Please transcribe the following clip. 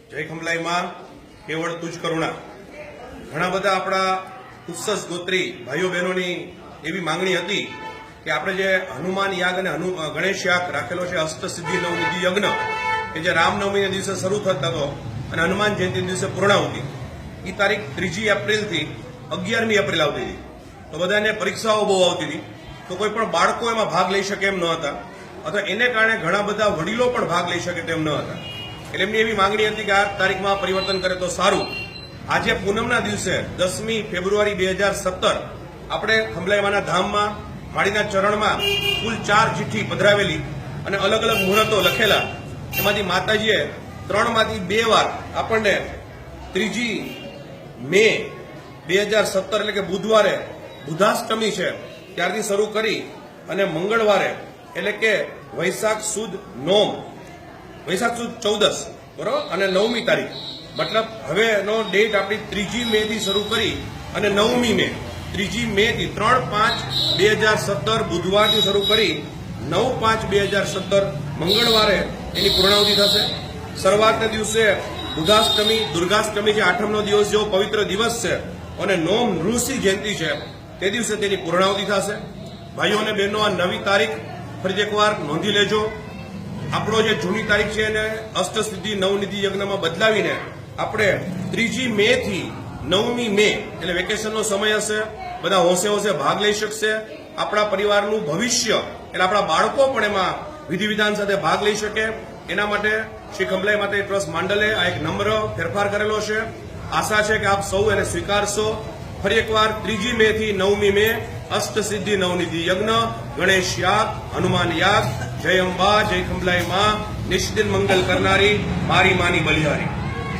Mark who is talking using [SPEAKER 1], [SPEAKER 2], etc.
[SPEAKER 1] જય ખંભલાઈ માં કેવળ તુજ કરુણા। ઘણા બધા આપણા ઉત્સસ ગોત્રી ભાઈઓ બહેનોની એવી માંગણી હતી કે આપણે જે હનુમાન યાગ અને ગણેશ યાગ રાખેલો છે અષ્ટસિદ્ધિ નવનિધિ યજ્ઞ કે જે રામનવમીના દિવસે શરૂ થતો હતો અને હનુમાન જયંતિના દિવસે પૂર્ણાહુતિ એ તારીખ 3 એપ્રિલથી 11મી એપ્રિલ આવતી હતી। તો બધાને પરીક્ષાઓ બહુ આવતી હતી, તો કોઈ પણ બાળકો એમાં ભાગ લઈ શકે એમ ન હતા, અથવા એને કારણે ઘણા બધા વડીલો પણ ભાગ લઈ શકે તેમ ન હતા। એટલે એમની એવી માંગણી હતી કે આ તારીખમાં પરિવર્તન કરે તો સારું। આજે પૂનમના દિવસે 10મી ફેબ્રુઆરી 2017 આપણે ખંભલાઈમાના ધામમાં માળીના ચરણમાં કુલ 4 ચિઠ્ઠી પધરાવેલી અને અલગ અલગ મુહૂર્તો લખેલા। એમાંથી માતાજીએ 3માંથી 2 વાર આપણને 3 મે 2017 એટલે કે બુધવારે બુધાષ્ટમી છે ત્યારથી શરૂ કરી અને મંગળવારે એટલે કે વૈશાખ સુદ 14 બરોબર અને 9મી તારીખ મતલબ હવેનો ડેટ આપણી 3 મે થી શરૂ કરી અને 9મી મે 3 મે થી 3/5/2017 બુધવારથી શરૂ કરી 9/5/2017 મંગળવારે એની પૂર્ણાહુતિ થશે। શરૂઆતના દિવસે બુધાષ્ટમી દુર્ગાષ્ટમી જે આઠમનો દિવસ જેવો પવિત્ર દિવસ છે અને નોમ નૃસિંહ જયંતિ છે તે દિવસે તેની પૂર્ણાહુતિ થશે। ભાઈઓ અને બહેનો આ નવી તારીખ ફરી એકવાર નોંધી લેજો। આપણો જે જૂની તારીખ છે એને અષ્ટસિદ્ધિ નવનિધિ યજ્ઞમાં બદલાવીને આપણે 3 મે થી 9મી મે એટલે વેકેશનનો સમય હશે, બધા હોંશે હોંશે ભાગ લઈ શકશે। આપણા પરિવારનું ભવિષ્ય એટલે આપણા બાળકો પણ એમાં વિધિ વિધાન સાથે ભાગ લઈ શકે, એના માટે શ્રી ખંભલાઈ માતા ટ્રસ્ટ માંડલે આ એક નમ્ર ફેરફાર કરેલો છે। આશા છે કે આપ સૌ એને સ્વીકારશો। ફરી એકવાર 3 મે થી 9મી મે અષ્ટસિદ્ધિ નવનિધિ યજ્ઞ, ગણેશ યાગ, હનુમાન યાગ। જય અંબા, જય ખંભલાઈ માં, નિષ્દિન મંગલ કરનારી મારી માની બલિહારી।